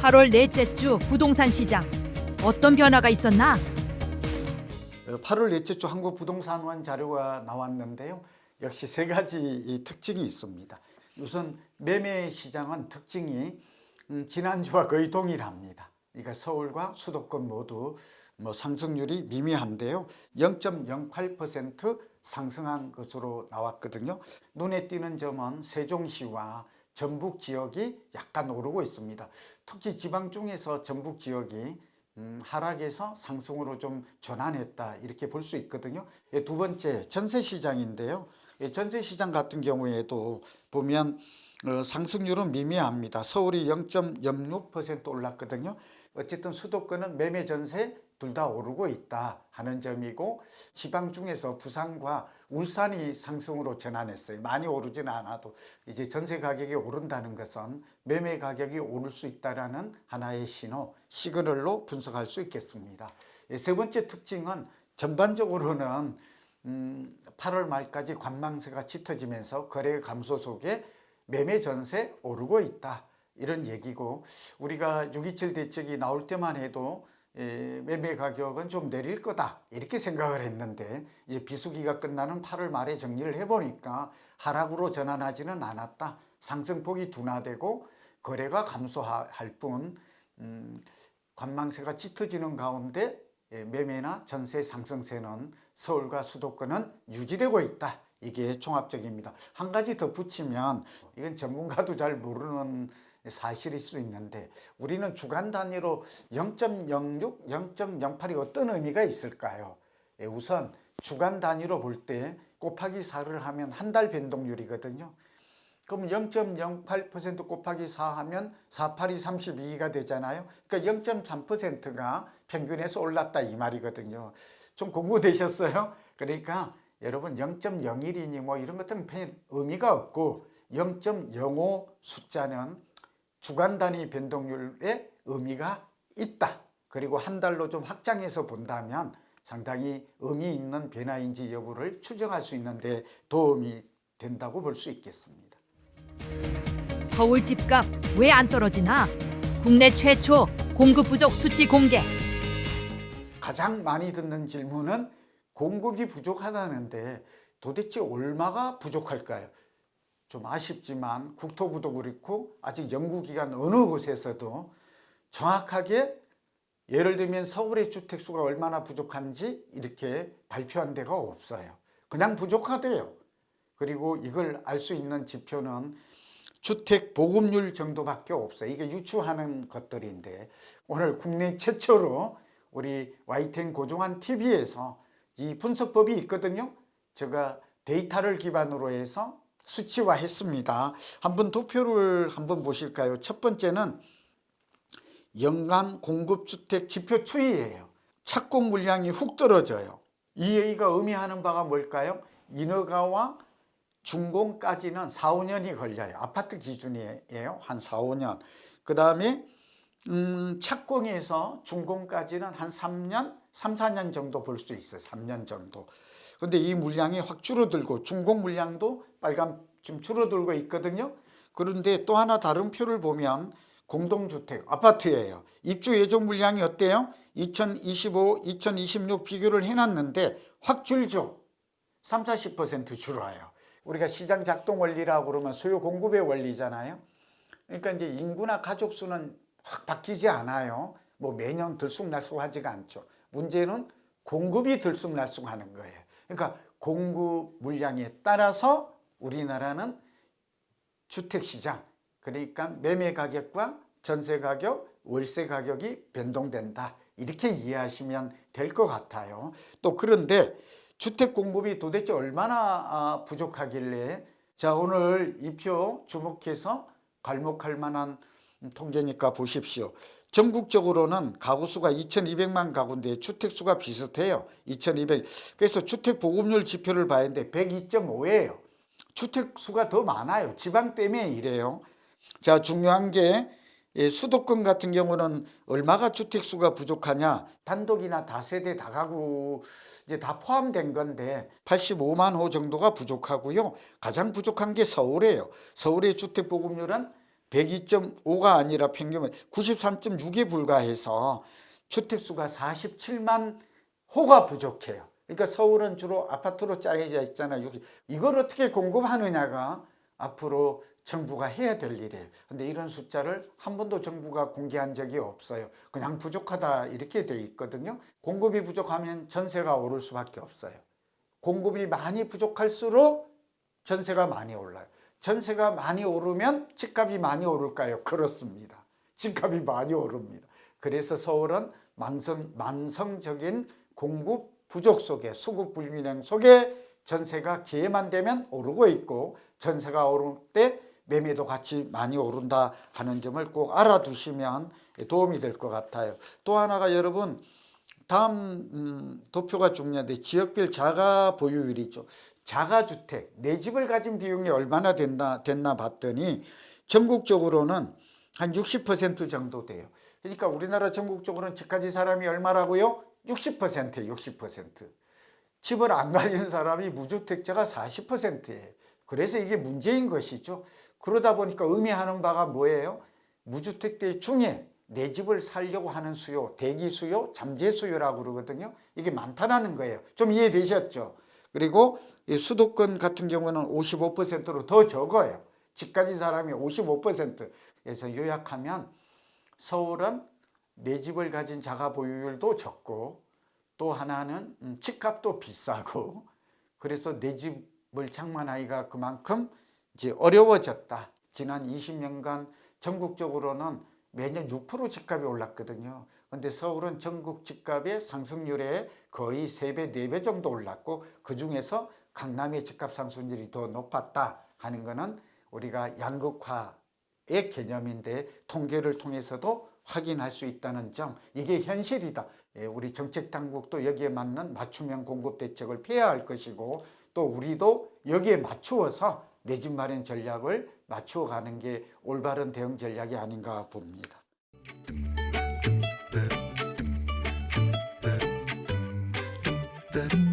8월 넷째 주 부동산 시장 어떤 변화가 있었나? 8월 넷째 주 한국부동산원 자료가 나왔는데요. 역시 세 가지 특징이 있습니다. 우선 매매 시장은 특징이 지난주와 거의 동일합니다. 그러니까 서울과 수도권 모두 상승률이 미미한데요. 0.08% 상승한 것으로 나왔거든요. 눈에 띄는 점은 세종시와 전북 지역이 약간 오르고 있습니다. 특히 지방 중에서 전북 지역이 하락에서 상승으로 좀 전환했다 이렇게 볼 수 있거든요. 두 번째 전세 시장인데요. 전세 시장 같은 경우에도 보면 상승률은 미미합니다. 서울이 0.06% 올랐거든요. 어쨌든 수도권은 매매 전세 둘 다 오르고 있다 하는 점이고, 지방 중에서 부산과 울산이 상승으로 전환했어요. 많이 오르지는 않아도 이제 전세 가격이 오른다는 것은 매매 가격이 오를 수 있다라는 하나의 시그널로 분석할 수 있겠습니다. 세 번째 특징은 전반적으로는 8월 말까지 관망세가 짙어지면서 거래 감소 속에 매매 전세 오르고 있다 이런 얘기고, 우리가 6.27 대책이 나올 때만 해도 매매 가격은 좀 내릴 거다 이렇게 생각을 했는데, 이제 비수기가 끝나는 8월 말에 정리를 해보니까 하락으로 전환하지는 않았다. 상승폭이 둔화되고 거래가 감소할 뿐 관망세가 짙어지는 가운데 매매나 전세 상승세는 서울과 수도권은 유지되고 있다. 이게 종합적입니다. 한 가지 더 붙이면 이건 전문가도 잘 모르는 사실일 수 있는데, 우리는 주간 단위로 0.06, 0.08이 어떤 의미가 있을까요? 우선 주간 단위로 볼 때 곱하기 4를 하면 한 달 변동률이거든요. 그럼 0.08% 곱하기 4 하면 4, 8이 32가 되잖아요. 그러니까 0.3%가 평균에서 올랐다 이 말이거든요. 좀 공부되셨어요? 그러니까 여러분 0.01이니 뭐 이런 것들은 의미가 없고, 0.05 숫자는 주간 단위 변동률에 의미가 있다. 그리고 한 달로 좀 확장해서 본다면 상당히 의미 있는 변화인지 여부를 추정할 수 있는데 도움이 된다고 볼 수 있겠습니다. 서울 집값 왜 안 떨어지나? 국내 최초 공급 부족 수치 공개. 가장 많이 듣는 질문은 공급이 부족하다는데 도대체 얼마가 부족할까요? 좀 아쉽지만 국토부도 그렇고 아직 연구기관 어느 곳에서도 정확하게 예를 들면 서울의 주택수가 얼마나 부족한지 이렇게 발표한 데가 없어요. 그냥 부족하대요. 그리고 이걸 알 수 있는 지표는 주택 보급률 정도밖에 없어요. 이게 유추하는 것들인데, 오늘 국내 최초로 우리 YTN 고종환 TV에서 이 분석법이 있거든요. 제가 데이터를 기반으로 해서 수치화했습니다. 한번 도표를 한번 보실까요? 첫 번째는 연간 공급주택 지표 추이예요. 착공 물량이 훅 떨어져요. 이 얘기가 의미하는 바가 뭘까요? 인허가와 준공까지는 4, 5년이 걸려요. 아파트 기준이에요. 한 4, 5년. 그 다음에 착공에서 준공까지는 한 3년, 3, 4년 정도 볼 수 있어요. 3년 정도. 그런데 이 물량이 확 줄어들고 준공 물량도 빨간 좀 줄어들고 있거든요. 그런데 또 하나 다른 표를 보면 공동주택, 아파트예요. 입주 예정 물량이 어때요? 2025, 2026 비교를 해놨는데 확 줄죠. 3, 40% 줄어요. 우리가 시장 작동 원리라고 그러면 수요 공급의 원리잖아요. 그러니까 이제 인구나 가족 수는 확 바뀌지 않아요. 뭐 매년 들쑥날쑥하지가 않죠. 문제는 공급이 들쑥날쑥하는 거예요. 그러니까 공급 물량에 따라서 우리나라는 주택시장, 그러니까 매매 가격과 전세 가격, 월세 가격이 변동된다. 이렇게 이해하시면 될 것 같아요. 또 그런데 주택 공급이 도대체 얼마나 부족하길래, 자 오늘 이 표 주목해서 괄목할 만한 통계니까 보십시오. 전국적으로는 가구 수가 2200만 가구인데 주택 수가 비슷해요. 2200. 그래서 주택 보급률 지표를 봐야 하는데 102.5예요. 주택 수가 더 많아요. 지방 때문에 이래요. 자, 중요한 게 수도권 같은 경우는 얼마가 주택 수가 부족하냐? 단독이나 다세대 다가구 이제 다 포함된 건데 85만 호 정도가 부족하고요. 가장 부족한 게 서울이에요. 서울의 주택 보급률은 102.5가 아니라 평균은 93.6에 불과해서 주택수가 47만 호가 부족해요. 그러니까 서울은 주로 아파트로 짜여져 있잖아요. 이걸 어떻게 공급하느냐가 앞으로 정부가 해야 될 일이에요. 근데 이런 숫자를 한 번도 정부가 공개한 적이 없어요. 그냥 부족하다 이렇게 돼 있거든요. 공급이 부족하면 전세가 오를 수밖에 없어요. 공급이 많이 부족할수록 전세가 많이 올라요. 전세가 많이 오르면 집값이 많이 오를까요? 그렇습니다. 집값이 많이 오릅니다. 그래서 서울은 만성적인 공급 부족 속에, 수급 불균형 속에 전세가 기회만 되면 오르고 있고, 전세가 오를 때 매매도 같이 많이 오른다 하는 점을 꼭 알아두시면 도움이 될 것 같아요. 또 하나가 여러분, 다음 도표가 중요한데 지역별 자가 보유율이죠. 자가주택, 내 집을 가진 비용이 얼마나 됐나 봤더니 전국적으로는 한 60% 정도 돼요. 그러니까 우리나라 전국적으로는 집 가진 사람이 얼마라고요? 60%예요. 60%. 집을 안 가진 사람이 무주택자가 40%예요. 그래서 이게 문제인 것이죠. 그러다 보니까 의미하는 바가 뭐예요? 무주택대 중에 내 집을 살려고 하는 수요, 대기 수요, 잠재 수요라고 그러거든요. 이게 많다라는 거예요. 좀 이해되셨죠? 그리고 이 수도권 같은 경우는 55%로 더 적어요. 집 가진 사람이 55%. 그래서 요약하면 서울은 내 집을 가진 자가 보유율도 적고, 또 하나는 집값도 비싸고, 그래서 내 집을 장만하기가 그만큼 이제 어려워졌다. 지난 20년간 전국적으로는 매년 6% 집값이 올랐거든요. 근데 서울은 전국 집값의 상승률에 거의 3배, 4배 정도 올랐고, 그 중에서 강남의 집값 상승률이 더 높았다 하는 것은 우리가 양극화의 개념인데 통계를 통해서도 확인할 수 있다는 점, 이게 현실이다. 우리 정책당국도 여기에 맞는 맞춤형 공급 대책을 펴야 할 것이고, 또 우리도 여기에 맞추어서 내 집 마련 전략을 맞추어 가는 게 올바른 대응 전략이 아닌가 봅니다. that